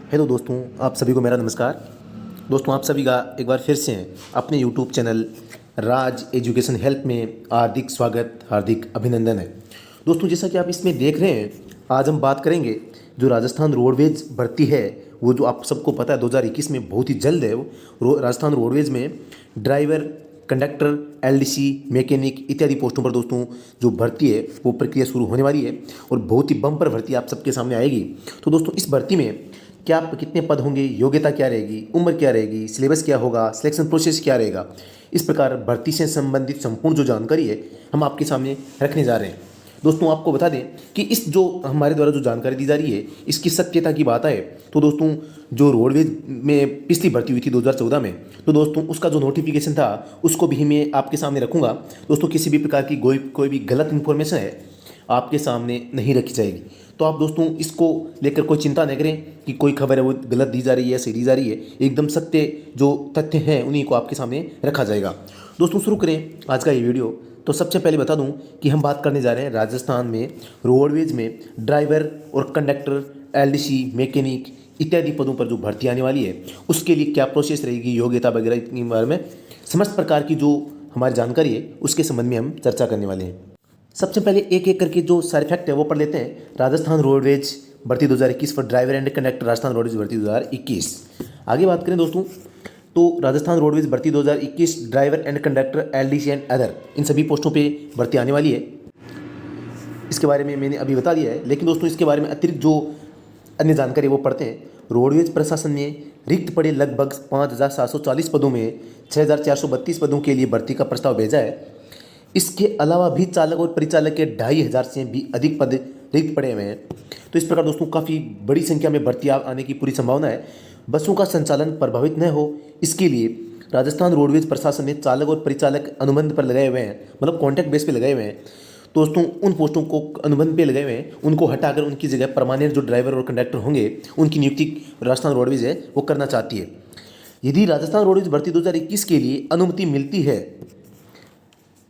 Hello दोस्तों, आप सभी को मेरा नमस्कार। दोस्तों, आप सभी का एक बार फिर से अपने यूट्यूब चैनल राज एजुकेशन हेल्प में हार्दिक स्वागत, हार्दिक अभिनंदन है। दोस्तों, जैसा कि आप इसमें देख रहे हैं, आज हम बात करेंगे जो राजस्थान रोडवेज भर्ती है, वो जो आप सबको पता है 2021 में बहुत ही जल्द है। वो राजस्थान रोडवेज में ड्राइवर, कंडक्टर, एलडीसी, मैकेनिक इत्यादि पोस्टों पर दोस्तों जो भर्ती है वो प्रक्रिया शुरू होने वाली है और बहुत ही बम्पर भर्ती आप सबके सामने आएगी। तो दोस्तों, इस भर्ती में क्या कितने पद होंगे, योग्यता क्या रहेगी, उम्र क्या रहेगी, सिलेबस क्या होगा, सिलेक्शन प्रोसेस क्या रहेगा, इस प्रकार भर्ती से संबंधित संपूर्ण जो जानकारी है हम आपके सामने रखने जा रहे हैं। दोस्तों, आपको बता दें कि इस जो हमारे द्वारा जो जानकारी दी जा रही है इसकी सत्यता की बात है तो दोस्तों जो रोडवेज में पिछली भर्ती हुई थी 2014 में, तो दोस्तों उसका जो नोटिफिकेशन था उसको भी मैं आपके सामने रखूँगा। दोस्तों, किसी भी प्रकार की कोई भी गलत इन्फॉर्मेशन है आपके सामने नहीं रखी जाएगी। तो आप दोस्तों इसको लेकर कोई चिंता न करें कि कोई खबर है वो गलत दी जा रही है, सही दी जा रही है। एकदम सत्य जो तथ्य हैं उन्हीं को आपके सामने रखा जाएगा। दोस्तों, शुरू करें आज का ये वीडियो। तो सबसे पहले बता दूं कि हम बात करने जा रहे हैं राजस्थान में रोडवेज में ड्राइवर और कंडक्टर, एलडीसी, मैकेनिक इत्यादि पदों पर जो भर्ती आने वाली है उसके लिए क्या प्रोसेस रहेगी, योग्यता वगैरह के बारे में समस्त प्रकार की जो हमारी जानकारी है उसके संबंध में हम चर्चा करने वाले हैं। सबसे पहले एक एक करके जो सारे फैक्ट है वो पढ़ लेते हैं। राजस्थान रोडवेज भर्ती 2021 for driver and conductor, Rajasthan roadways भर्ती 2021। आगे बात करें दोस्तों, तो राजस्थान रोडवेज भर्ती 2021 driver and conductor, LDC and other, इन सभी पोस्टों पे भर्ती आने वाली है। इसके बारे में मैंने अभी बता दिया है, लेकिन दोस्तों इसके बारे में अतिरिक्त जो अन्य जानकारी वो पढ़ते हैं। रोडवेज प्रशासन ने रिक्त पड़े लगभग 5,740 पदों में 6,432 पदों के लिए भर्ती का प्रस्ताव भेजा है। इसके अलावा भी चालक और परिचालक के 2,500 से भी अधिक पद रिक्त पड़े हुए हैं। तो इस प्रकार दोस्तों काफ़ी बड़ी संख्या में भर्ती आने की पूरी संभावना है। बसों का संचालन प्रभावित न हो इसके लिए राजस्थान रोडवेज प्रशासन ने चालक और परिचालक अनुबंध पर लगाए हुए हैं, मतलब कॉन्ट्रैक्ट बेस पे लगाए हुए हैं। दोस्तों, उन पोस्टों को अनुबंध पे लगाए हुए हैं, उनको हटाकर उनकी जगह परमानेंट जो ड्राइवर और कंडक्टर होंगे उनकी नियुक्ति राजस्थान रोडवेज है वो करना चाहती है। यदि राजस्थान रोडवेज भर्ती 2021 के लिए अनुमति मिलती है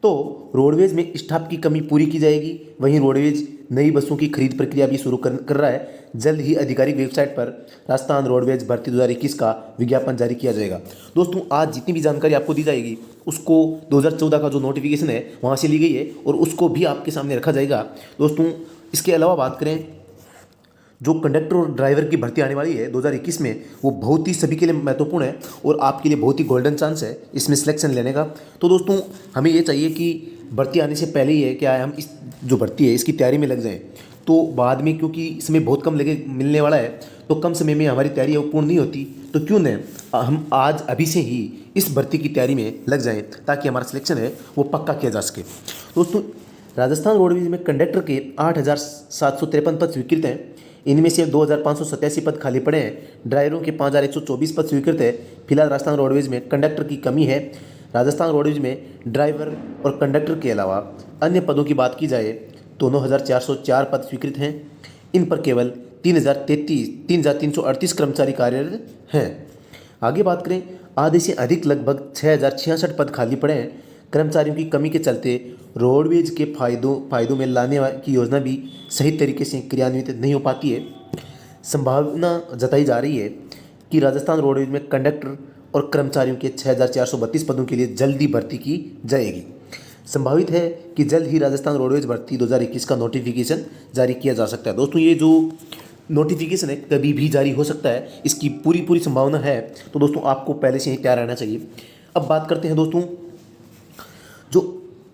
तो रोडवेज में स्टाफ की कमी पूरी की जाएगी। वहीं रोडवेज नई बसों की खरीद प्रक्रिया भी शुरू कर रहा है। जल्द ही आधिकारिक वेबसाइट पर राजस्थान रोडवेज भर्ती 2021 का विज्ञापन जारी किया जाएगा। दोस्तों, आज जितनी भी जानकारी आपको दी जाएगी उसको 2014 का जो नोटिफिकेशन है वहाँ से ली गई है और उसको भी आपके सामने रखा जाएगा। दोस्तों, इसके अलावा बात करें जो कंडक्टर और ड्राइवर की भर्ती आने वाली है 2021 में, वो बहुत ही सभी के लिए महत्वपूर्ण है और आपके लिए बहुत ही गोल्डन चांस है इसमें सिलेक्शन लेने का। तो दोस्तों, हमें ये चाहिए कि भर्ती आने से पहले ही है क्या है हम इस जो भर्ती है इसकी तैयारी में लग जाएं। तो बाद में क्योंकि समय बहुत कम मिलने वाला है तो कम समय में हमारी तैयारी पूर्ण नहीं होती, तो क्यों न हम आज अभी से ही इस भर्ती की तैयारी में लग जाएँ ताकि हमारा सिलेक्शन है वो पक्का किया जा सके। दोस्तों, राजस्थान रोडवेज में कंडक्टर के 8,753 पद स्वीकृत हैं। इनमें से 2,587 पद खाली पड़े हैं। ड्राइवरों के 5,124 पद स्वीकृत है। फिलहाल राजस्थान रोडवेज में कंडक्टर की कमी है। राजस्थान रोडवेज में ड्राइवर और कंडक्टर के अलावा अन्य पदों की बात की जाए तो 9,404 पद स्वीकृत हैं। इन पर केवल 3,338 कर्मचारी कार्यरत हैं। आगे बात करें, आधे से अधिक लगभग 6,066 पद खाली पड़े हैं। कर्मचारियों की कमी के चलते रोडवेज के फायदों में लाने की योजना भी सही तरीके से क्रियान्वित नहीं हो पाती है। संभावना जताई जा रही है कि राजस्थान रोडवेज में कंडक्टर और कर्मचारियों के 6,432 पदों के लिए जल्दी भर्ती की जाएगी। संभावित है कि जल्द ही राजस्थान रोडवेज भर्ती 2021 का नोटिफिकेशन जारी किया जा सकता है। दोस्तों, ये जो नोटिफिकेशन है कभी भी जारी हो सकता है, इसकी पूरी संभावना है। तो दोस्तों, आपको पहले से ही तैयार रहना चाहिए। अब बात करते हैं दोस्तों जो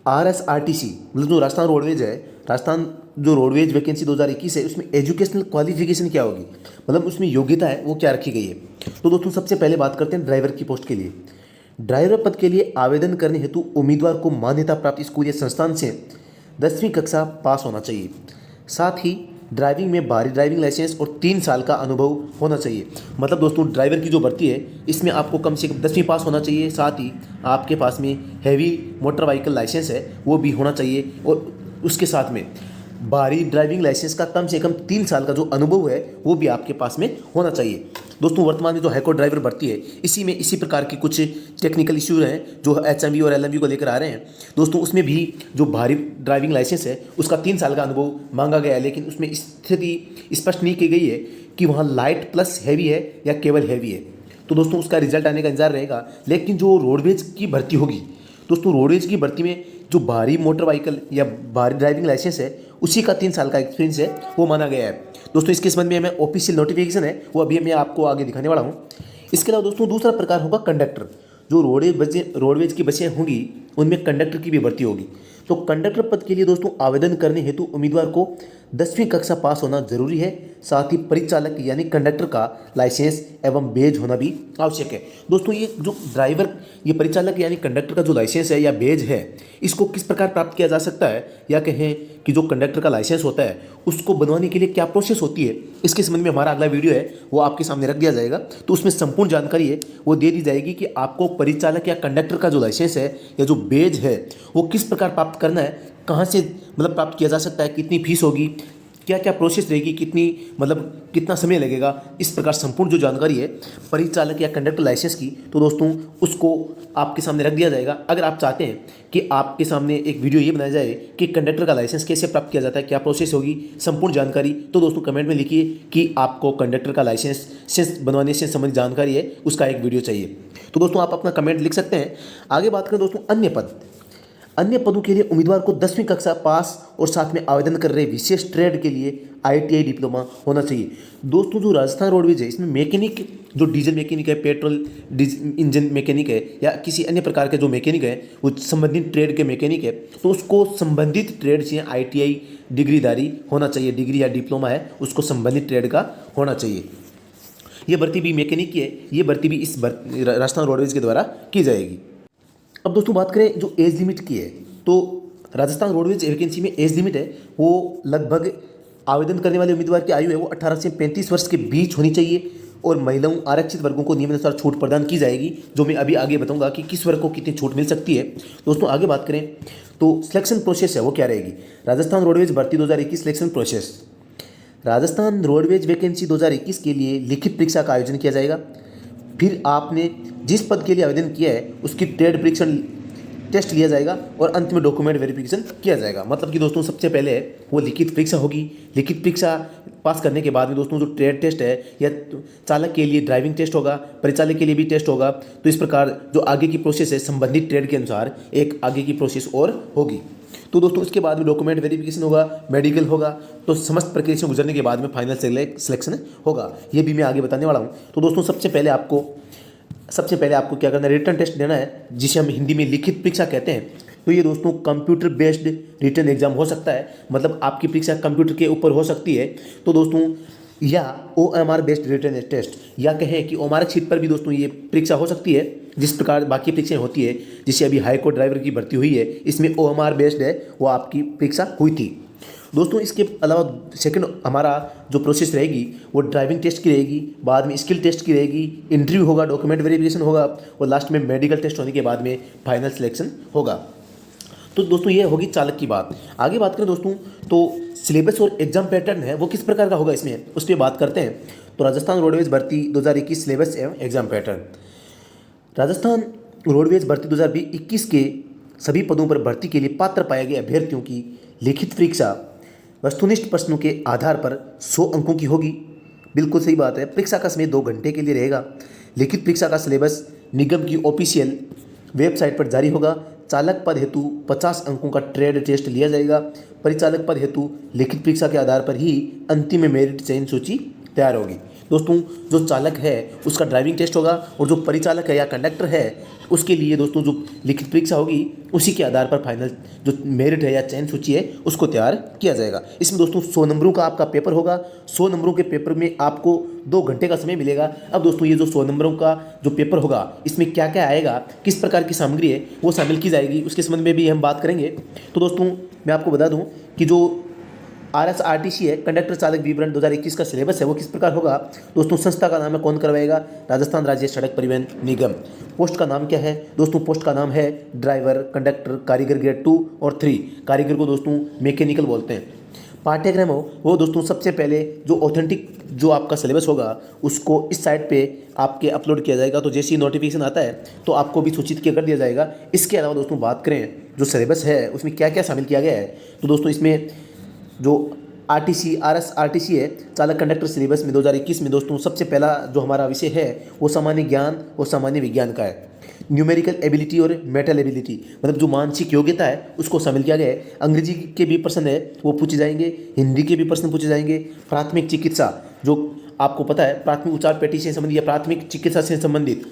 RSRTC मतलब जो राजस्थान रोडवेज है, राजस्थान जो रोडवेज वैकेंसी 2021 है उसमें एजुकेशनल क्वालिफिकेशन क्या होगी, मतलब उसमें योग्यता है वो क्या रखी गई है। तो दोस्तों, सबसे पहले बात करते हैं ड्राइवर की पोस्ट के लिए। ड्राइवर पद के लिए आवेदन करने हेतु उम्मीदवार को मान्यता प्राप्त स्कूल या संस्थान से 10वीं कक्षा पास होना चाहिए। साथ ही ड्राइविंग में बाहरी ड्राइविंग लाइसेंस और 3 साल का अनुभव होना चाहिए। मतलब दोस्तों, ड्राइवर की जो भर्ती है इसमें आपको कम से कम 10वीं पास होना चाहिए। साथ ही आपके पास में हैवी मोटर व्हीकल लाइसेंस है वो भी होना चाहिए और उसके साथ में बाहरी ड्राइविंग लाइसेंस का कम से कम 3 साल का जो अनुभव है वो भी आपके पास में होना चाहिए। दोस्तों, वर्तमान में जो हाईकोर्ट ड्राइवर भर्ती है इसी प्रकार की कुछ टेक्निकल इश्यूज हैं जो HMV और LMV को लेकर आ रहे हैं। दोस्तों, उसमें भी जो बाहरी ड्राइविंग लाइसेंस है उसका 3 साल का अनुभव मांगा गया है, लेकिन उसमें स्थिति स्पष्ट नहीं की गई है कि वहाँ लाइट प्लस हैवी है या केवल हैवी है। तो दोस्तों उसका रिजल्ट आने का इंतजार रहेगा। लेकिन जो रोडवेज की भर्ती होगी दोस्तों, रोडवेज की भर्ती में जो भारी मोटर व्हीकल या भारी ड्राइविंग लाइसेंस है उसी का 3 साल का एक्सपीरियंस है वो माना गया है। दोस्तों इसके संबंध में मैं ऑफिशियल नोटिफिकेशन है वो अभी मैं आपको आगे दिखाने वाला हूँ। इसके अलावा दोस्तों दूसरा प्रकार होगा कंडक्टर। जो रोडवेज की बसें होंगी उनमें कंडक्टर की भी भर्ती होगी। तो कंडक्टर पद के लिए दोस्तों आवेदन करने हेतु उम्मीदवार को 10वीं कक्षा पास होना जरूरी है। साथ ही परिचालक यानी कंडक्टर का लाइसेंस एवं बेज होना भी आवश्यक है। दोस्तों ये जो ड्राइवर ये परिचालक यानी कंडक्टर का जो लाइसेंस है या बेज है इसको किस प्रकार प्राप्त किया जा सकता है, या कहें कि जो कंडक्टर का लाइसेंस होता है उसको बनवाने के लिए क्या प्रोसेस होती है, इसके संबंध में हमारा अगला वीडियो है वो आपके सामने रख दिया जाएगा। तो उसमें संपूर्ण जानकारी है वो दे दी जाएगी कि आपको परिचालक या कंडक्टर का जो लाइसेंस है या जो बेज है वो किस प्रकार प्राप्त करना है, कहाँ से प्राप्त किया जा सकता है, कितनी फीस होगी, क्या क्या प्रोसेस रहेगी, कितना समय लगेगा, इस प्रकार संपूर्ण जो जानकारी है परिचालक या कंडक्टर लाइसेंस की तो दोस्तों उसको आपके सामने रख दिया जाएगा। अगर आप चाहते हैं कि आपके सामने एक वीडियो ये बनाया जाए कि कंडक्टर का लाइसेंस कैसे प्राप्त किया जाता है, क्या प्रोसेस होगी, संपूर्ण जानकारी, तो दोस्तों कमेंट में लिखिए कि आपको कंडक्टर का लाइसेंस बनवाने से संबंधित जानकारी है उसका एक वीडियो चाहिए। तो दोस्तों आप अपना कमेंट लिख सकते हैं। आगे बात करें दोस्तों अन्य पदों के लिए उम्मीदवार को 10वीं कक्षा पास और साथ में आवेदन कर रहे विशेष ट्रेड के लिए ITI डिप्लोमा होना चाहिए। दोस्तों जो राजस्थान रोडवेज है इसमें मैकेनिक, जो डीजल मैकेनिक है, पेट्रोल इंजन मैकेनिक है या किसी अन्य प्रकार के जो मैकेनिक है वो संबंधित ट्रेड के मैकेनिक है तो उसको संबंधित ट्रेड से ITI डिग्रीधारी होना चाहिए। डिग्री या डिप्लोमा है उसको संबंधित ट्रेड का होना चाहिए। ये भर्ती भी मैकेनिक की है, ये भर्ती भी इस राजस्थान रोडवेज के द्वारा की जाएगी। अब दोस्तों बात करें जो एज लिमिट की है तो राजस्थान रोडवेज वैकेंसी में एज लिमिट है वो लगभग आवेदन करने वाले उम्मीदवार की आयु है वो 18 से 35 वर्ष के बीच होनी चाहिए और महिलाओं आरक्षित वर्गों को नियमानुसार छूट प्रदान की जाएगी, जो मैं अभी आगे बताऊंगा कि किस वर्ग को कितनी छूट मिल सकती है। दोस्तों आगे बात करें तो सिलेक्शन प्रोसेस है वो क्या रहेगी। राजस्थान रोडवेज भर्ती 2021 selection process. Rajasthan roadways vacancy 2021 के लिए लिखित परीक्षा का आयोजन किया जाएगा। फिर आपने जिस पद के लिए आवेदन किया है उसकी ट्रेड परीक्षण टेस्ट लिया जाएगा और अंत में डॉक्यूमेंट वेरिफिकेशन किया जाएगा। मतलब कि दोस्तों सबसे पहले वो लिखित परीक्षा होगी। लिखित परीक्षा पास करने के बाद में दोस्तों जो ट्रेड टेस्ट है या चालक के लिए ड्राइविंग टेस्ट होगा, परिचालक के लिए भी टेस्ट होगा। तो इस प्रकार जो आगे की प्रोसेस है संबंधित ट्रेड के अनुसार एक आगे की प्रोसेस और होगी। तो दोस्तों इसके बाद में डॉक्यूमेंट वेरिफिकेशन होगा, मेडिकल होगा, तो समस्त प्रक्रिया से गुजरने के बाद में फाइनल सिलेक्शन होगा। ये भी मैं आगे बताने वाला हूँ। तो दोस्तों सबसे पहले आपको क्या करना है, रिटन टेस्ट देना है जिसे हम हिंदी में लिखित परीक्षा कहते हैं। तो ये दोस्तों कंप्यूटर बेस्ड रिटन एग्जाम हो सकता है, मतलब आपकी परीक्षा कंप्यूटर के ऊपर हो सकती है। तो दोस्तों या OMR बेस्ड रिटन टेस्ट, या कहें कि OMR शीट पर भी दोस्तों ये परीक्षा हो सकती है जिस प्रकार बाकी परीक्षाएं होती है। जिससे अभी हाई कोर्ट ड्राइवर की भर्ती हुई है इसमें OMR बेस्ड है वो आपकी परीक्षा हुई थी। दोस्तों इसके अलावा सेकंड हमारा जो प्रोसेस रहेगी वो ड्राइविंग टेस्ट की रहेगी, बाद में स्किल टेस्ट की रहेगी, इंटरव्यू होगा, डॉक्यूमेंट वेरिफिकेशन होगा और लास्ट में मेडिकल टेस्ट होने के बाद में फाइनल सिलेक्शन होगा। तो दोस्तों ये होगी चालक की बात। आगे बात करें दोस्तों तो सिलेबस और एग्जाम पैटर्न है वो किस प्रकार का होगा इसमें उस पर बात करते हैं। तो राजस्थान रोडवेज भर्ती 2021 सिलेबस एवं एग्जाम पैटर्न। राजस्थान रोडवेज भर्ती 2021 के सभी पदों पर भर्ती के लिए पात्र पाए गए अभ्यर्थियों की लिखित परीक्षा वस्तुनिष्ठ प्रश्नों के आधार पर 100 अंकों की होगी। बिल्कुल सही बात है। परीक्षा का समय 2 घंटे के लिए रहेगा। लिखित परीक्षा का सिलेबस निगम की ऑफिशियल वेबसाइट पर जारी होगा। चालक पद हेतु 50 अंकों का ट्रेड टेस्ट लिया जाएगा। परिचालक पद हेतु लिखित परीक्षा के आधार पर ही अंतिम मेरिट चयन सूची तैयार होगी। दोस्तों जो चालक है उसका ड्राइविंग टेस्ट होगा और जो परिचालक है या कंडक्टर है उसके लिए दोस्तों जो लिखित परीक्षा होगी उसी के आधार पर फाइनल जो मेरिट है या चयन सूची है उसको तैयार किया जाएगा। इसमें दोस्तों 100 नंबरों का आपका पेपर होगा। 100 नंबरों के पेपर में आपको 2 घंटे का समय मिलेगा। अब दोस्तों ये जो 100 नंबरों का जो पेपर होगा इसमें क्या क्या आएगा, किस प्रकार की सामग्री है वो शामिल की जाएगी, उसके संबंध में भी हम बात करेंगे। तो दोस्तों मैं आपको बता दूँ कि जो RSRTC है कंडक्टर चालक विवरण 2021 का सिलेबस है वो किस प्रकार होगा। दोस्तों संस्था का नाम है, कौन करवाएगा, राजस्थान राज्य सड़क परिवहन निगम। पोस्ट का नाम क्या है दोस्तों, पोस्ट का नाम है ड्राइवर, कंडक्टर, कारीगर ग्रेड 2 और 3। कारीगर को दोस्तों मैकेनिकल बोलते हैं। पाठ्यक्रम हो वो दोस्तों सबसे पहले जो ऑथेंटिक जो आपका सिलेबस होगा उसको इस साइट पे आपके अपलोड किया जाएगा। तो जैसे ही नोटिफिकेशन आता है तो आपको भी सूचित कर दिया जाएगा। इसके अलावा दोस्तों बात करें जो सिलेबस है उसमें क्या क्या शामिल किया गया है। तो दोस्तों इसमें जो आरटीसी आरएस आरटीसी है, चालक कंडक्टर सिलेबस में 2021 में दोस्तों सबसे पहला जो हमारा विषय है वो सामान्य ज्ञान और सामान्य विज्ञान का है। न्यूमेरिकल एबिलिटी और मेटल एबिलिटी मतलब जो मानसिक योग्यता है उसको शामिल किया गया है। अंग्रेजी के भी प्रश्न है वो पूछे जाएंगे, हिंदी के भी प्रश्न पूछे जाएंगे। प्राथमिक चिकित्सा जो आपको पता है प्राथमिक उपचार पेटी से संबंधित या प्राथमिक चिकित्सा से संबंधित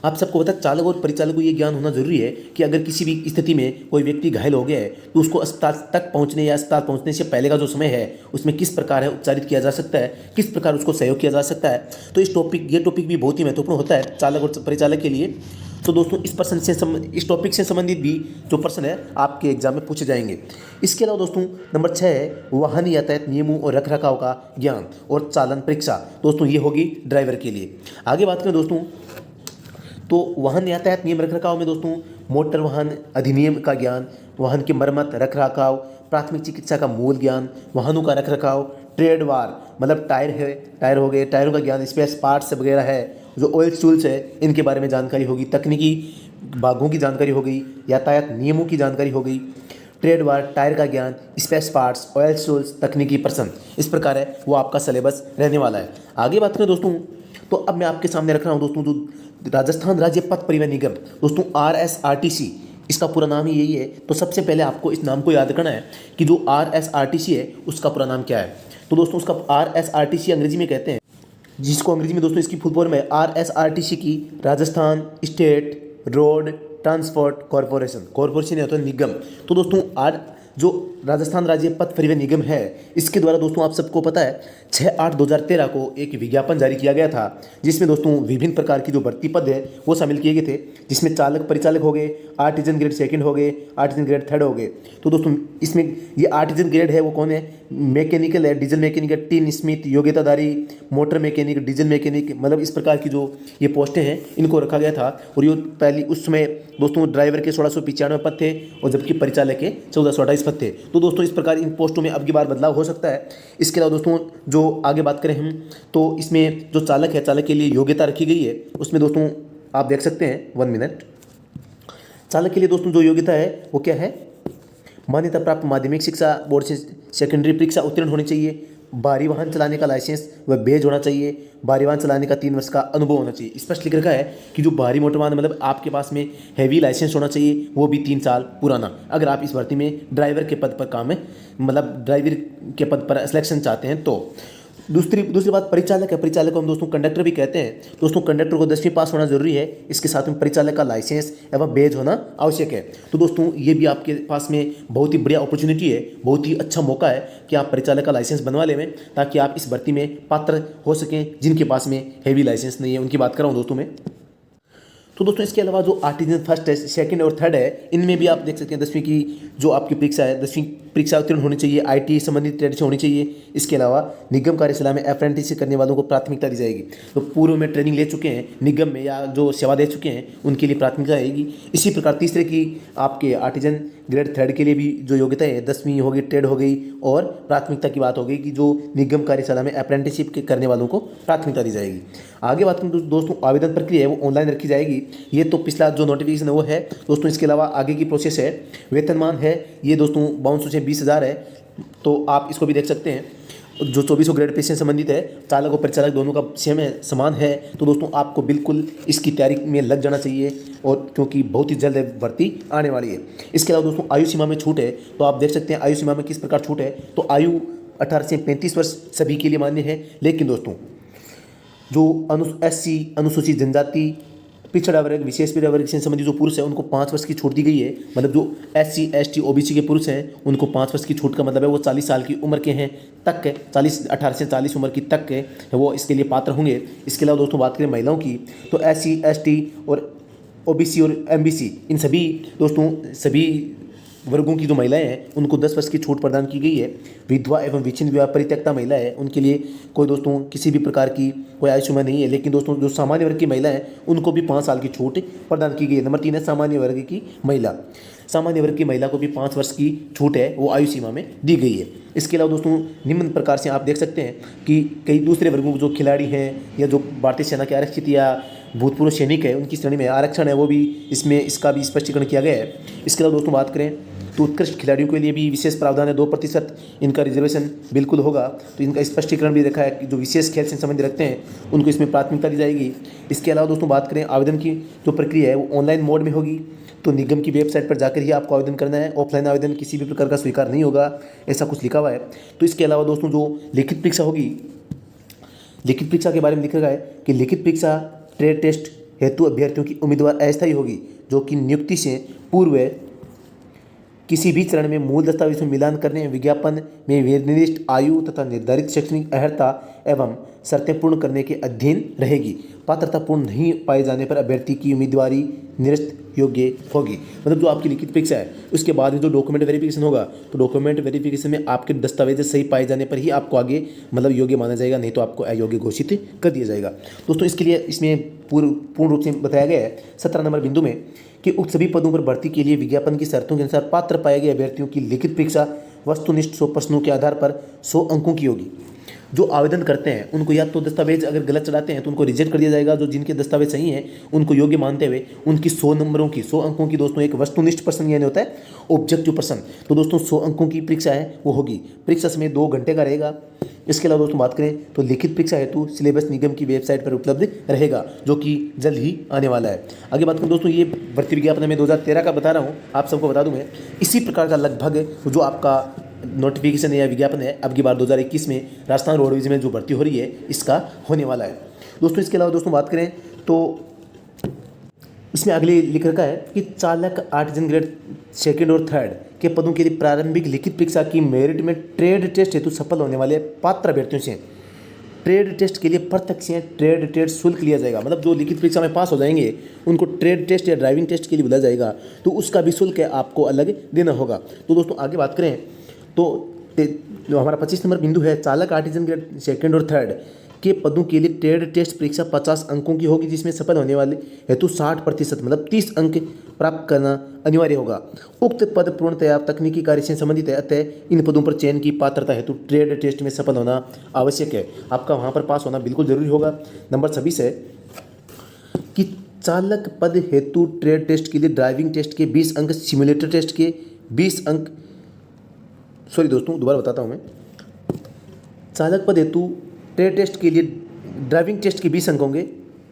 आप सबको पता है चालक और परिचालक को ये ज्ञान होना जरूरी है कि अगर किसी भी स्थिति में कोई व्यक्ति घायल हो गया है तो उसको अस्पताल तक पहुंचने या अस्पताल पहुंचने से पहले का जो समय है उसमें किस प्रकार है उपचारित किया जा सकता है, किस प्रकार उसको सहयोग किया जा सकता है। तो ये टॉपिक भी बहुत ही महत्वपूर्ण होता है चालक और परिचालक के लिए। तो दोस्तों इस टॉपिक से संबंधित भी जो प्रश्न है आपके एग्जाम में पूछे जाएंगे। इसके अलावा दोस्तों नंबर 6 है वाहन यातायात नियमों और रखरखाव का ज्ञान और चालन परीक्षा। दोस्तों ये होगी ड्राइवर के लिए। आगे बात करें दोस्तों तो वाहन यातायात नियम रखरखाव में दोस्तों मोटर वाहन अधिनियम का ज्ञान, वाहन की मरम्मत रखरखाव, प्राथमिक चिकित्सा का मूल ज्ञान, वाहनों का रखरखाव, ट्रेड वार मतलब टायर हो गए, टायरों का ज्ञान, स्पेयर पार्ट्स वगैरह है, जो ऑयल टूल्स है इनके बारे में जानकारी होगी, तकनीकी भागों की जानकारी हो गई, यातायात नियमों की जानकारी हो गई, ट्रेड वार, टायर का ज्ञान, स्पेयर पार्ट्स, ऑयल टूल्स, तकनीकी प्रश्न। इस प्रकार है वो आपका सिलेबस रहने वाला है। आगे बात करें दोस्तों तो अब मैं आपके सामने रख रहा हूँ दोस्तों जो राजस्थान राज्य पथ परिवहन निगम दोस्तों RSRTC इसका पूरा नाम ही यही है। तो सबसे पहले आपको इस नाम को याद करना है कि जो RSRTC है उसका पूरा नाम क्या है। तो दोस्तों उसका RSRTC अंग्रेजी में कहते हैं, जिसको अंग्रेजी में दोस्तों इसकी फुल फॉर्म है RSRTC की Rajasthan state road transport corporation है तो निगम। तो दोस्तों जो राजस्थान राज्य पथ परिवहन निगम है इसके द्वारा दोस्तों आप सबको पता है 6/8/2013 को एक विज्ञापन जारी किया गया था जिसमें दोस्तों विभिन्न प्रकार की जो भर्ती पद है वो शामिल किए गए थे, जिसमें चालक परिचालक हो गए, आर्टिजन ग्रेड सेकंड हो गए, आर्टिजन ग्रेड थर्ड हो गए। तो दोस्तों इसमें ये आर्टिजन ग्रेड है वो कौन है, मैकेनिकल है, डीजल मैकेनिक है, टीन स्मिथ, योग्यताधारी, मोटर मैकेनिक, डीजल मैकेनिक, मतलब इस प्रकार की जो ये पोस्टें हैं इनको रखा गया था। और ये पहली उस समय दोस्तों ड्राइवर के 1695 पद थे और जबकि परिचालक के 1428 पद थे। तो दोस्तों इस प्रकार इन पोस्टों में अब की बार बदलाव हो सकता है। इसके अलावा दोस्तों जो आगे बात करें हम तो इसमें जो चालक है चालक के लिए योग्यता रखी गई है उसमें दोस्तों आप देख सकते हैं 1 मिनट। चालक के लिए दोस्तों जो योग्यता है वो क्या है, मान्यता प्राप्त माध्यमिक शिक्षा बोर्ड से सेकेंडरी परीक्षा उत्तीर्ण होनी चाहिए, भारी वाहन चलाने का लाइसेंस व बेज होना चाहिए, भारी वाहन चलाने का 3 वर्ष का अनुभव होना चाहिए। स्पष्ट लिख रखा है कि जो भारी मोटर वाहन मतलब आपके पास में हैवी लाइसेंस होना चाहिए वो भी 3 साल पुराना, अगर आप इस भर्ती में ड्राइवर के पद पर काम है मतलब ड्राइवर के पद पर सिलेक्शन चाहते हैं। तो दूसरी बात परिचालक है, परिचालक को हम दोस्तों कंडक्टर भी कहते हैं। दोस्तों कंडक्टर को 10वीं पास होना जरूरी है, इसके साथ में परिचालक का लाइसेंस एवं बेज होना आवश्यक है। तो दोस्तों ये भी आपके पास में बहुत ही बढ़िया अपॉर्चुनिटी है, बहुत ही अच्छा मौका है कि आप परिचालक का लाइसेंस बनवा लें ताकि आप इस भर्ती में पात्र हो सकें जिनके पास में हैवी लाइसेंस नहीं है, उनकी बात कर रहा हूँ दोस्तों मैं। तो दोस्तों इसके अलावा जो आर्टिजन फर्स्ट है, सेकंड और थर्ड है, इनमें भी आप देख सकते हैं 10वीं की जो आपकी परीक्षा है 10वीं परीक्षा उत्तीर्ण होनी चाहिए, IT संबंधित ट्रेड से होनी चाहिए। इसके अलावा निगम कार्यशाला में अप्रेंटिस करने वालों को प्राथमिकता दी जाएगी। तो पूर्व में ट्रेनिंग ले चुके हैं निगम में या जो सेवा दे चुके हैं उनके लिए प्राथमिकता रहेगी। इसी प्रकार तीसरे की आपके आर्टिजन ग्रेड थर्ड के लिए भी जो योग्यता है 10वीं हो गई, ट्रेड हो गई और प्राथमिकता की बात हो गई कि जो निगम कार्यशाला में अप्रेंटिसशिप करने वालों को प्राथमिकता दी जाएगी। आगे बात करें दोस्तों आवेदन प्रक्रिया है वो ऑनलाइन रखी जाएगी। ये तो पिछला जो नोटिफिकेशन है वो है दोस्तों। इसके अलावा आगे की प्रोसेस है, वेतनमान है ये दोस्तों 5200 से 20,000 है, तो आप इसको भी देख सकते हैं। जो 2400 ग्रेड पे से संबंधित है, चालक और परिचालक दोनों का सेम है, समान है। तो दोस्तों आपको बिल्कुल इसकी तैयारी में लग जाना चाहिए और क्योंकि बहुत ही जल्द भर्ती आने वाली है। इसके अलावा दोस्तों आयु सीमा में छूट है, तो आप देख सकते हैं आयु सीमा में किस प्रकार छूट है। तो आयु 18 से 35 वर्ष सभी के लिए मान्य है, लेकिन दोस्तों जो SC अनुसूचित जनजाति पिछड़ा वर्ग विशेष पिछड़ा वर्ग से संबंधित जो पुरुष है उनको 5 वर्ष की छूट दी गई है। मतलब जो SC ST OBC के पुरुष हैं उनको 5 वर्ष की छूट का मतलब है वो 40 साल की उम्र के हैं तक है, 18 से 40 उम्र की तक है वो इसके लिए पात्र होंगे। इसके अलावा दोस्तों बात करें महिलाओं की तो SC ST और OBC और MBC इन सभी दोस्तों सभी वर्गों की जो महिलाएं हैं उनको 10 वर्ष की छूट प्रदान की गई है। विधवा एवं विच्छिन्न विवाह परित्यक्ता महिला है उनके लिए कोई दोस्तों किसी भी प्रकार की कोई आयु सीमा नहीं है, लेकिन दोस्तों जो सामान्य वर्ग की महिला है उनको भी 5 साल की छूट प्रदान की गई है। नंबर 3 है सामान्य वर्ग की महिला। सामान्य वर्ग की महिला को भी 5 वर्ष की छूट है वो आयु सीमा में दी गई है। इसके अलावा दोस्तों निम्न प्रकार से आप देख सकते हैं कि कई दूसरे वर्गों के जो खिलाड़ी हैं या जो भारतीय सेना के आरक्षित या भूतपूर्व सैनिक है उनकी श्रेणी में आरक्षण है वो भी इसमें इसका भी स्पष्टीकरण किया गया है। इसके अलावा दोस्तों बात करें तो उत्कृष्ट खिलाड़ियों के लिए भी विशेष प्रावधान है, 2% इनका रिजर्वेशन बिल्कुल होगा। तो इनका स्पष्टीकरण भी रखा है कि जो विशेष खेल से संबंध रखते हैं उनको इसमें प्राथमिकता दी जाएगी। इसके अलावा दोस्तों बात करें आवेदन की जो प्रक्रिया है वो ऑनलाइन मोड में होगी। तो निगम की वेबसाइट पर जाकर ही आपको आवेदन करना है, ऑफलाइन आवेदन किसी भी प्रकार का स्वीकार नहीं होगा, ऐसा कुछ लिखा हुआ है। तो इसके अलावा दोस्तों जो लिखित परीक्षा होगी, लिखित परीक्षा के बारे में लिखा गया है कि लिखित परीक्षा ट्रेड टेस्ट हेतु अभ्यर्थियों की उम्मीदवार अस्थायी होगी, जो कि नियुक्ति से पूर्व किसी भी चरण में मूल दस्तावेज में मिलान करने, विज्ञापन में निर्दिष्ट आयु तथा निर्धारित शैक्षणिक अर्हता एवं शर्तें पूर्ण करने के अधीन रहेगी। पात्रता पूर्ण नहीं पाए जाने पर अभ्यर्थी की उम्मीदवारी निरस्त योग्य होगी। मतलब जो आपकी लिखित परीक्षा है उसके बाद में जो डॉक्यूमेंट वेरिफिकेशन होगा, तो डॉक्यूमेंट वेरिफिकेशन में आपके दस्तावेज सही पाए जाने पर ही आपको आगे मतलब योग्य माना जाएगा, नहीं तो आपको अयोग्य घोषित कर दिया जाएगा। दोस्तों इसके लिए इसमें पूर्ण रूप से बताया गया है 17 नंबर बिंदु में कि उक्त सभी पदों पर भर्ती के लिए विज्ञापन की शर्तों के अनुसार पात्र पाए गए अभ्यर्थियों की लिखित परीक्षा वस्तुनिष्ठ 100 प्रश्नों के आधार पर 100 अंकों की होगी। जो आवेदन करते हैं उनको या तो दस्तावेज अगर गलत चढ़ाते हैं तो उनको रिजेक्ट कर दिया जाएगा, जो जिनके दस्तावेज सही हैं उनको योग्य मानते हुए उनकी 100 नंबरों की 100 अंकों की दोस्तों एक वस्तुनिष्ठ प्रश्न यानी होता है ऑब्जेक्टिव प्रश्न, तो दोस्तों 100 अंकों की परीक्षा है वो होगी। परीक्षा समय 2 घंटे का रहेगा। इसके अलावा दोस्तों बात करें तो लिखित परीक्षा हेतु सिलेबस निगम की वेबसाइट पर उपलब्ध रहेगा, जो कि जल्द ही आने वाला है। आगे बात करें दोस्तों, ये भर्ती विज्ञापन मैं 2013 का बता रहा हूँ, आप सबको बता दूँ मैं इसी प्रकार का लगभग जो आपका नोटिफिकेशन या विज्ञापन है अब की बार 2021 में राजस्थान रोडवेज में जो भर्ती हो रही है इसका होने वाला है दोस्तों। इसके अलावा दोस्तों बात करें तो इसमें अगले लिख रखा है कि चालक आर्टिजन ग्रेड 2 और 3 के पदों के लिए प्रारंभिक लिखित परीक्षा की मेरिट में ट्रेड टेस्ट हेतु सफल होने वाले पात्र अभ्यर्थियों से ट्रेड टेस्ट के लिए प्रत्यक्ष ट्रेड टेस्ट शुल्क लिया जाएगा। मतलब जो लिखित परीक्षा में पास हो जाएंगे उनको ट्रेड टेस्ट या ड्राइविंग टेस्ट के लिए बुलाया जाएगा, तो उसका भी शुल्क आपको अलग देना होगा। तो दोस्तों आगे बात करें तो जो हमारा 25 नंबर बिंदु है, चालक आर्टिजन ग्रेड 2 और 3 के पदों के लिए ट्रेड टेस्ट परीक्षा 50 अंकों की होगी, जिसमें सफल होने वाले हेतु 60% मतलब 30 अंक प्राप्त करना अनिवार्य होगा। उक्त पद पूर्णतया तकनीकी कार्य से संबंधित है, अतः इन पदों पर चयन की पात्रता हेतु ट्रेड टेस्ट में सफल होना आवश्यक है। आपका वहाँ पर पास होना बिल्कुल जरूरी होगा। नंबर 26 है कि चालक पद हेतु ट्रेड टेस्ट के लिए ड्राइविंग टेस्ट के 20 अंक, सिमुलेटर टेस्ट के 20 अंक, सॉरी दोस्तों दोबारा बताता हूँ मैं, चालक पद हेतु ट्रेड टेस्ट के लिए ड्राइविंग टेस्ट के 20 अंक होंगे,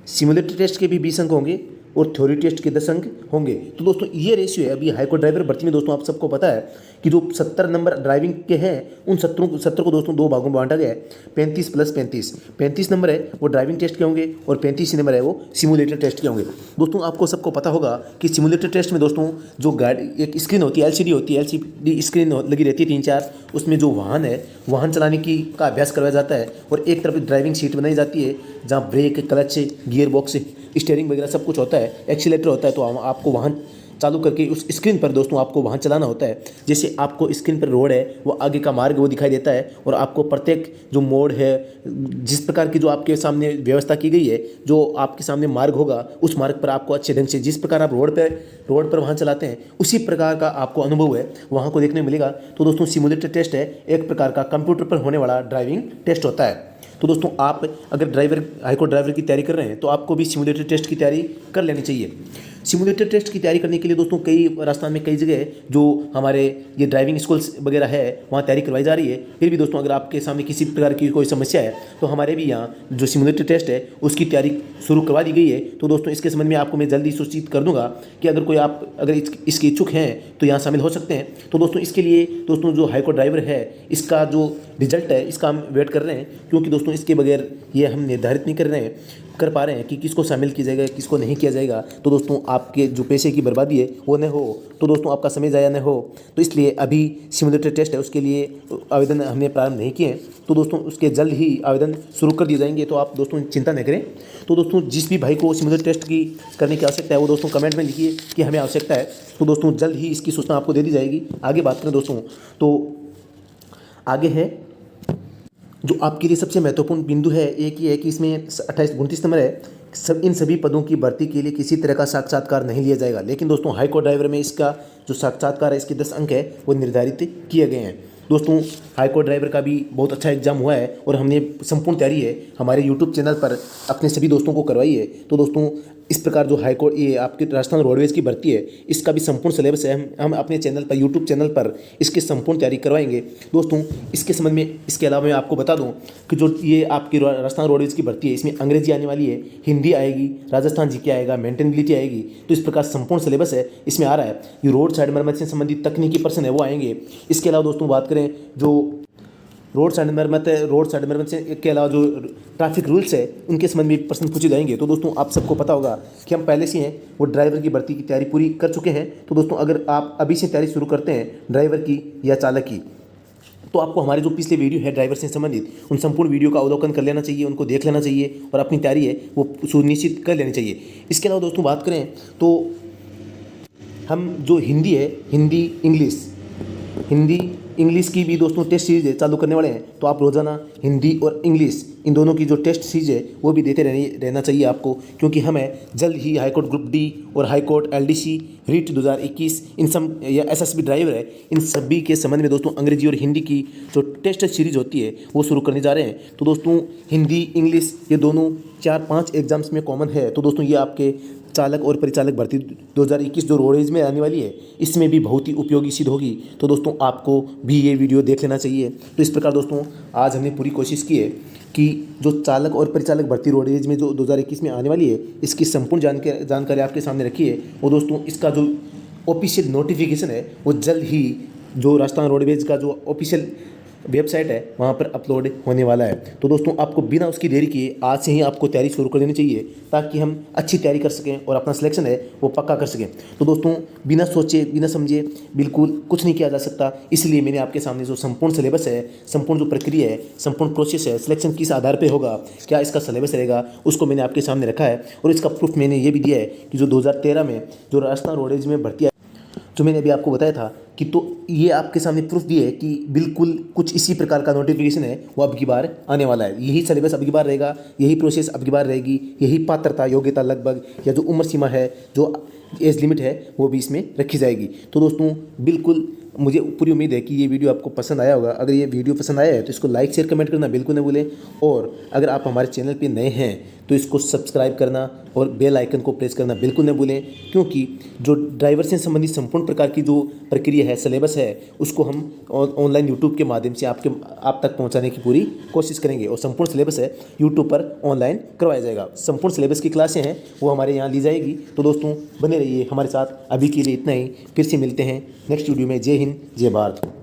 सिमुलेटर टेस्ट के भी 20 अंक होंगे और थ्योरी टेस्ट के 10 अंक होंगे। तो दोस्तों ये रेशियो है। अभी हाईकोर्ट ड्राइवर भर्ती में दोस्तों आप सबको पता है कि जो 70 नंबर ड्राइविंग के हैं उन 70 को दोस्तों 2 भागों में बांटा गया है, 35 + 35। 35 नंबर है वो ड्राइविंग टेस्ट के होंगे और 35 नंबर है वो सिमुलेटर टेस्ट के होंगे। दोस्तों आपको सबको पता होगा कि सिमुलेटर टेस्ट में दोस्तों जो गाड़ी एक स्क्रीन होती है, LCD होती है, LCD स्क्रीन लगी रहती है 3-4, उसमें जो वाहन है वाहन चलाने की का अभ्यास करवाया जाता है और एक तरफ ड्राइविंग सीट बनाई जाती है जहाँ brake, clutch, gear box, steering वगैरह सब कुछ होता है, एक्सीलेटर होता है। तो आपको वाहन चालू करके उस स्क्रीन पर दोस्तों आपको वाहन चलाना होता है। जैसे आपको स्क्रीन पर रोड है, वो आगे का मार्ग वो दिखाई देता है और आपको प्रत्येक जो मोड़ है, जिस प्रकार की जो आपके सामने व्यवस्था की गई है, जो आपके सामने मार्ग होगा उस मार्ग पर आपको अच्छे ढंग से, जिस प्रकार आप रोड पर वाहन चलाते हैं उसी प्रकार का आपको अनुभव है वहाँ को देखने मिलेगा। तो दोस्तों सिमुलेटर टेस्ट है एक प्रकार का कंप्यूटर पर होने वाला ड्राइविंग टेस्ट होता है। तो दोस्तों आप अगर हाईकोर्ट ड्राइवर की तैयारी कर रहे हैं तो आपको भी सिमुलेटर टेस्ट की तैयारी कर लेनी चाहिए। सिमुलेटर टेस्ट की तैयारी करने के लिए दोस्तों कई राजस्थान में कई जगह जो हमारे ये ड्राइविंग स्कूल्स वगैरह है वहाँ तैयारी करवाई जा रही है। फिर भी दोस्तों अगर आपके सामने किसी प्रकार की कोई समस्या है तो हमारे भी यहाँ जो सिमुलेटर टेस्ट है उसकी तैयारी शुरू करवा दी गई है। तो दोस्तों इसके संबंध में आपको मैं जल्दी सूचित कर दूंगा कि अगर कोई आप अगर इसके इच्छुक हैं तो यहाँ शामिल हो सकते हैं। तो दोस्तों इसके लिए दोस्तों जो हाईकोर्ट ड्राइवर है इसका जो रिजल्ट है इसका हम वेट कर रहे हैं, क्योंकि दोस्तों इसके बगैर ये हम निर्धारित नहीं कर पा रहे हैं कि किसको शामिल किया जाएगा किसको नहीं किया जाएगा। तो दोस्तों आपके जो पैसे की बर्बादी है वो न हो, तो दोस्तों आपका समय ज़ाया न हो, तो इसलिए अभी सिमुलेटर टेस्ट है उसके लिए आवेदन हमने प्रारंभ नहीं किए हैं। तो दोस्तों उसके जल्द ही आवेदन शुरू कर दिए जाएंगे, तो आप दोस्तों चिंता न करें। तो दोस्तों जिस भी भाई को सिमुलेटर टेस्ट की करने की आवश्यकता है वो दोस्तों कमेंट में लिखिए कि हमें आवश्यकता है। तो दोस्तों जल्द ही इसकी सूचना आपको दे दी जाएगी। आगे बात करें दोस्तों तो आगे है जो आपके लिए सबसे महत्वपूर्ण बिंदु है, एक ही है कि इसमें 28-29 नंबर है, इन सभी पदों की भर्ती के लिए किसी तरह का साक्षात्कार नहीं लिया जाएगा। लेकिन दोस्तों हाईकोर्ट ड्राइवर में इसका जो साक्षात्कार है इसके 10 अंक है वो निर्धारित किए गए हैं। दोस्तों हाईकोर्ट ड्राइवर का भी बहुत अच्छा एग्जाम हुआ है और हमने संपूर्ण तैयारी है हमारे यूट्यूब चैनल पर अपने सभी दोस्तों को करवाई है। तो दोस्तों इस प्रकार जो हाई कोर्ट ये आपके राजस्थान रोडवेज की भर्ती है, इसका भी संपूर्ण सिलेबस है। हम अपने चैनल पर, यूट्यूब चैनल पर इसकी संपूर्ण तैयारी करवाएंगे दोस्तों। इसके संबंध में, इसके अलावा मैं आपको बता दूं कि जो ये आपकी राजस्थान रोडवेज की भर्ती है, इसमें अंग्रेजी आने वाली है, हिंदी आएगी, राजस्थान जीके आएगा, मेंटेनेबिलिटी आएगी। तो इस प्रकार संपूर्ण सिलेबस है इसमें आ रहा है। ये रोड साइड मरम्मत से संबंधित तकनीकी प्रश्न है वो आएंगे। इसके अलावा दोस्तों बात करें जो रोड साइड मरम्मत है, रोड साइड मरम्मत से के अलावा जो ट्रैफिक रूल्स है उनके संबंध में प्रश्न पूछे जाएंगे। तो दोस्तों आप सबको पता होगा कि हम पहले से हैं वो ड्राइवर की भर्ती की तैयारी पूरी कर चुके हैं। तो दोस्तों अगर आप अभी से तैयारी शुरू करते हैं ड्राइवर की या चालक की, तो आपको हमारे जो पिछले वीडियो है ड्राइवर से संबंधित, उन संपूर्ण वीडियो का अवलोकन कर लेना चाहिए, उनको देख लेना चाहिए और अपनी तैयारी है वो सुनिश्चित कर लेनी चाहिए। इसके अलावा दोस्तों बात करें तो हम जो हिंदी है, हिंदी इंग्लिश की भी दोस्तों टेस्ट सीरीज चालू करने वाले हैं। तो आप रोज़ाना हिंदी और इंग्लिश इन दोनों की जो टेस्ट सीरीज है वो भी देते रहना चाहिए आपको, क्योंकि हमें जल्द ही हाईकोर्ट ग्रुप डी और हाईकोर्ट LDC रीट 2021 इन सब या SSB ड्राइवर है, इन सभी के संबंध में दोस्तों अंग्रेजी और हिंदी की जो टेस्ट सीरीज होती है वो शुरू करने जा रहे हैं। तो दोस्तों हिंदी इंग्लिश ये दोनों 4-5 एग्जाम्स में कॉमन है। तो दोस्तों ये आपके चालक और परिचालक भर्ती 2021 जो रोडवेज में आने वाली है इसमें भी बहुत ही उपयोगी सिद्ध होगी। तो दोस्तों आपको भी ये वीडियो देख लेना चाहिए। तो इस प्रकार दोस्तों आज हमने पूरी कोशिश की है कि जो चालक और परिचालक भर्ती रोडवेज में जो 2021 में आने वाली है इसकी संपूर्ण जानकारी आपके सामने रखी है। और दोस्तों इसका जो ऑफिशियल नोटिफिकेशन है वो जल्द ही जो राजस्थान रोडवेज का जो ऑफिशियल वेबसाइट है वहाँ पर अपलोड होने वाला है। तो दोस्तों आपको बिना उसकी देरी किए आज से ही आपको तैयारी शुरू कर देनी चाहिए, ताकि हम अच्छी तैयारी कर सकें और अपना सिलेक्शन है वो पक्का कर सकें। तो दोस्तों बिना सोचे बिना समझे बिल्कुल कुछ नहीं किया जा सकता, इसलिए मैंने आपके सामने जो संपूर्ण सिलेबस है, संपूर्ण जो प्रक्रिया है, संपूर्ण प्रोसेस है, सिलेक्शन किस आधार पर होगा, क्या इसका सिलेबस रहेगा, उसको मैंने आपके सामने रखा है। और इसका प्रूफ मैंने ये भी दिया है कि जो 2013 में जो राजस्थान रोडवेज में भर्ती जो मैंने अभी आपको बताया था कि, तो ये आपके सामने प्रूफ दिए है कि बिल्कुल कुछ इसी प्रकार का नोटिफिकेशन है वो अब की बार आने वाला है। यही सिलेबस अब की बार रहेगा, यही प्रोसेस अब की बार रहेगी, यही पात्रता योग्यता लगभग या जो उम्र सीमा है, जो एज लिमिट है वो भी इसमें रखी जाएगी। तो दोस्तों बिल्कुल मुझे पूरी उम्मीद है कि ये वीडियो आपको पसंद आया होगा। अगर ये वीडियो पसंद आया है तो इसको लाइक शेयर कमेंट करना बिल्कुल न भूलें। और अगर आप हमारे चैनल पे नए हैं तो इसको सब्सक्राइब करना और बेल आइकन को प्रेस करना बिल्कुल न भूलें, क्योंकि जो ड्राइवर से संबंधित संपूर्ण प्रकार की जो प्रक्रिया है, सिलेबस है, उसको हम ऑनलाइन यूट्यूब के माध्यम से आप तक पहुँचाने की पूरी कोशिश करेंगे। और संपूर्ण सिलेबस है यूट्यूब पर ऑनलाइन करवाया जाएगा। संपूर्ण सिलेबस की क्लासें हैं वो हमारे यहाँ ली जाएगी। तो दोस्तों बने रहिए हमारे साथ। अभी के लिए इतना ही, फिर से मिलते हैं नेक्स्ट वीडियो में। जय हिंद, जय भारत।